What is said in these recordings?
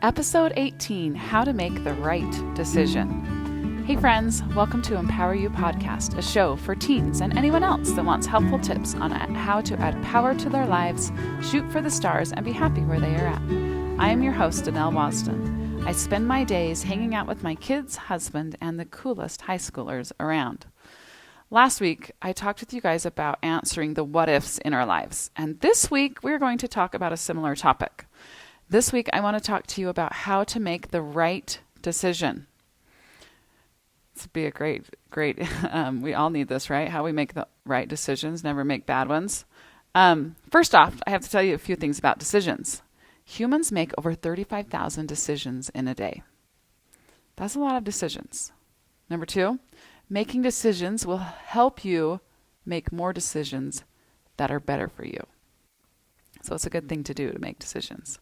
Episode 18, How to Make the Right Decision. Hey friends, welcome to Empower You Podcast, a show for teens and anyone else that wants helpful tips on how to add power to their lives, shoot for the stars, and be happy where they are at. I am your host, Danelle Wasden. I spend my days hanging out with my kids, husband, and the coolest high schoolers around. Last week, I talked with you guys about answering the what ifs in our lives. And this week, we're going to talk about a similar topic. This week, I want to talk to you about how to make the right decision. This would be a great, we all need this, right? How we make the right decisions, never make bad ones. First off, I have to tell you a few things about decisions. Humans make over 35,000 decisions in a day. That's a lot of decisions. Number two, making decisions will help you make more decisions that are better for you. So it's a good thing to do to make decisions.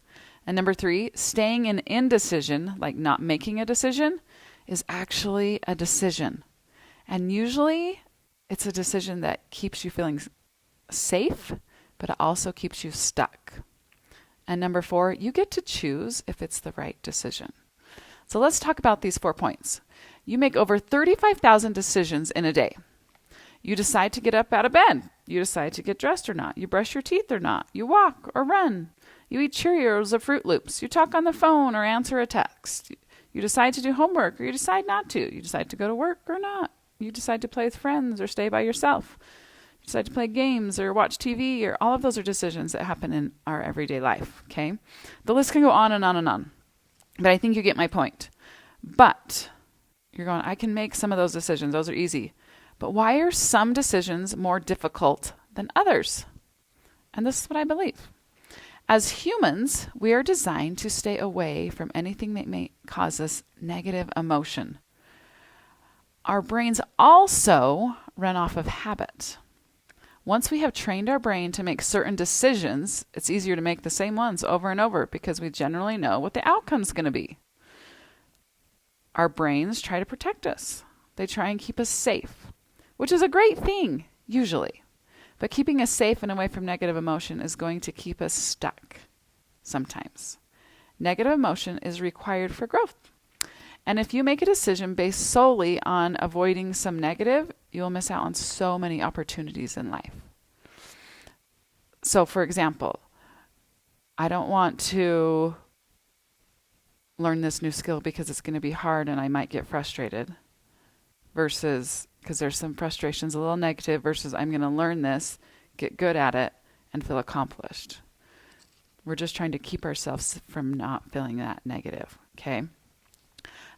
And number three, staying in indecision, like not making a decision, is actually a decision. And usually it's a decision that keeps you feeling safe, but it also keeps you stuck. And number four, you get to choose if it's the right decision. So let's talk about these 4 points. You make over 35,000 decisions in a day. You decide to get up out of bed. You decide to get dressed or not. You brush your teeth or not. You walk or run. You eat Cheerios or Fruit Loops. You talk on the phone or answer a text. You decide to do homework or you decide not to. You decide to go to work or not. You decide to play with friends or stay by yourself. You decide to play games or watch TV, or all of those are decisions that happen in our everyday life, okay? The list can go on and on and on. But I think you get my point. But you're going, I can make some of those decisions. Those are easy. But why are some decisions more difficult than others? And this is what I believe. As humans, we are designed to stay away from anything that may cause us negative emotion. Our brains also run off of habit. Once we have trained our brain to make certain decisions, it's easier to make the same ones over and over because we generally know what the outcome's going to be. Our brains try to protect us. They try and keep us safe, which is a great thing, usually. But keeping us safe and away from negative emotion is going to keep us stuck sometimes. Negative emotion is required for growth. And if you make a decision based solely on avoiding some negative, you'll miss out on so many opportunities in life. So, for example, I don't want to learn this new skill because it's going to be hard and I might get frustrated, versus, because there's some frustrations, a little negative, versus I'm going to learn this, get good at it, and feel accomplished. We're just trying to keep ourselves from not feeling that negative, okay?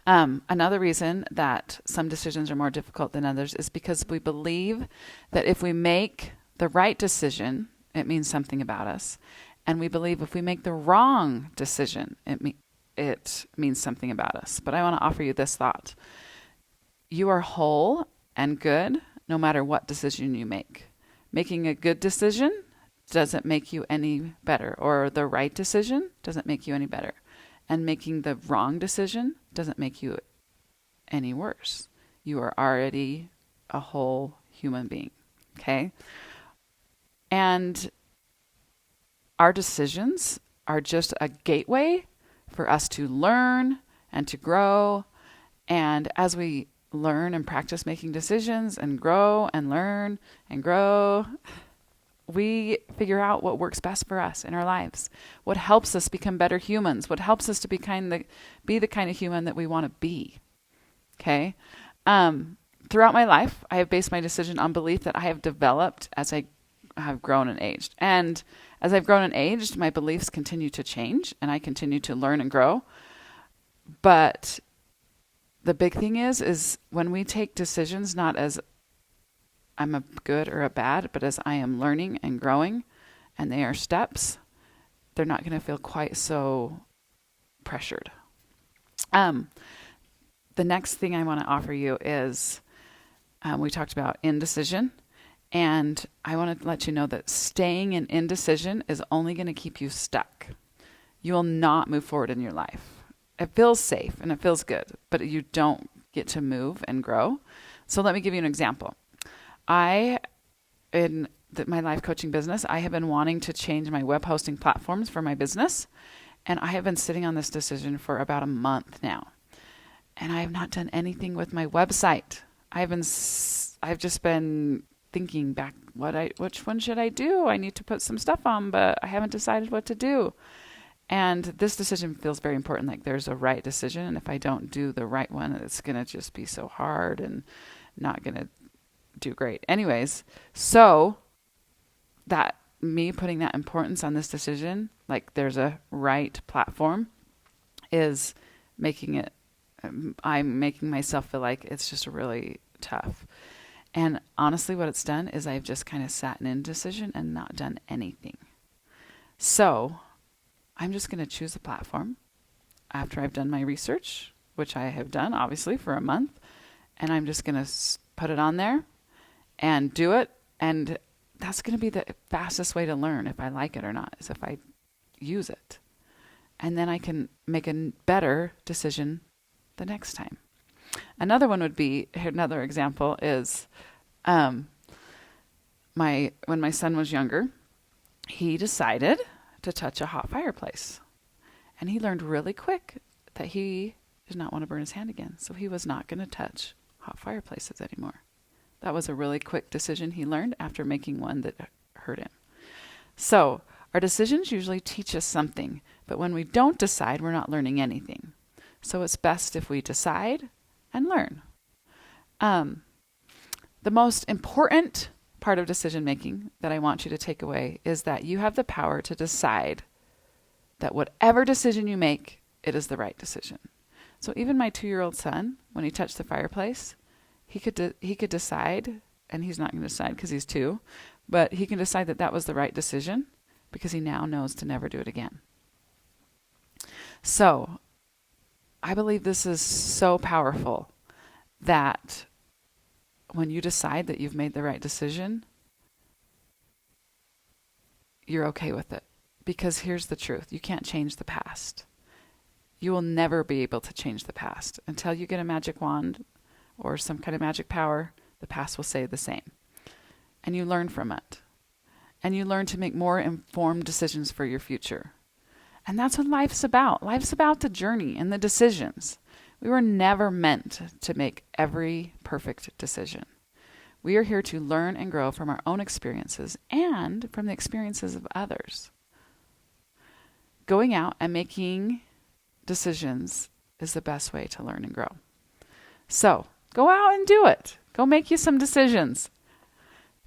Another reason that some decisions are more difficult than others is because we believe that if we make the right decision, it means something about us. And we believe if we make the wrong decision, it means something about us. But I want to offer you this thought. You are whole and good no matter what decision you make. Making a good decision doesn't make you any better, or the right decision doesn't make you any better. And making the wrong decision doesn't make you any worse. You are already a whole human being, okay? And our decisions are just a gateway for us to learn and to grow. And as we learn and practice making decisions and grow and learn and grow, we figure out what works best for us in our lives, what helps us become better humans, what helps us to be the kind of human that we want to be. Okay? Throughout my life, I have based my decision on belief that I have developed as I have grown and aged. And as I've grown and aged, my beliefs continue to change and I continue to learn and grow. But the big thing is when we take decisions not as I'm a good or a bad, but as I am learning and growing, and they are steps, they're not going to feel quite so pressured. The next thing I want to offer you is, we talked about indecision, and I want to let you know that staying in indecision is only going to keep you stuck. You will not move forward in your life. It feels safe and it feels good, but you don't get to move and grow. So let me give you an example. My life coaching business, I have been wanting to change my web hosting platforms for my business. And I have been sitting on this decision for about a month now. And I have not done anything with my website. I've just been thinking back, which one should I do? I need to put some stuff on, but I haven't decided what to do. And this decision feels very important. Like there's a right decision. And if I don't do the right one, it's going to just be so hard and not going to do great. Anyways, so that me putting that importance on this decision, like there's a right platform, is I'm making myself feel like it's just really tough. And honestly, what it's done is I've just kind of sat in indecision and not done anything. So I'm just going to choose a platform after I've done my research, which I have done obviously for a month. And I'm just going to put it on there and do it. And that's going to be the fastest way to learn if I like it or not, is if I use it. And then I can make a better decision the next time. Another one would be, another example is when my son was younger, he decided to touch a hot fireplace. And he learned really quick that he did not want to burn his hand again. So he was not going to touch hot fireplaces anymore. That was a really quick decision he learned after making one that hurt him. So our decisions usually teach us something, but when we don't decide, we're not learning anything. So it's best if we decide and learn. The most important part of decision making that I want you to take away is that you have the power to decide that whatever decision you make, it is the right decision. So even my 2-year-old son, when he touched the fireplace, he could decide, and he's not going to decide because he's 2, but he can decide that that was the right decision because he now knows to never do it again. So I believe this is so powerful that when you decide that you've made the right decision, you're okay with it. Because here's the truth. You can't change the past. You will never be able to change the past. Until you get a magic wand or some kind of magic power, the past will stay the same. And you learn from it. And you learn to make more informed decisions for your future. And that's what life's about. Life's about the journey and the decisions. We were never meant to make every perfect decision. We are here to learn and grow from our own experiences and from the experiences of others. Going out and making decisions is the best way to learn and grow. So go out and do it. Go make you some decisions.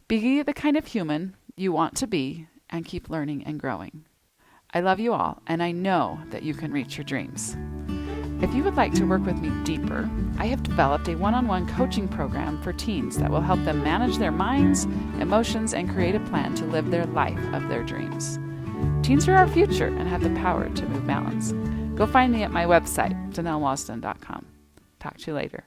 Be the kind of human you want to be and keep learning and growing. I love you all, and I know that you can reach your dreams. If you would like to work with me deeper, I have developed a one-on-one coaching program for teens that will help them manage their minds, emotions, and create a plan to live their life of their dreams. Teens are our future and have the power to move mountains. Go find me at my website, DanelleWalston.com. Talk to you later.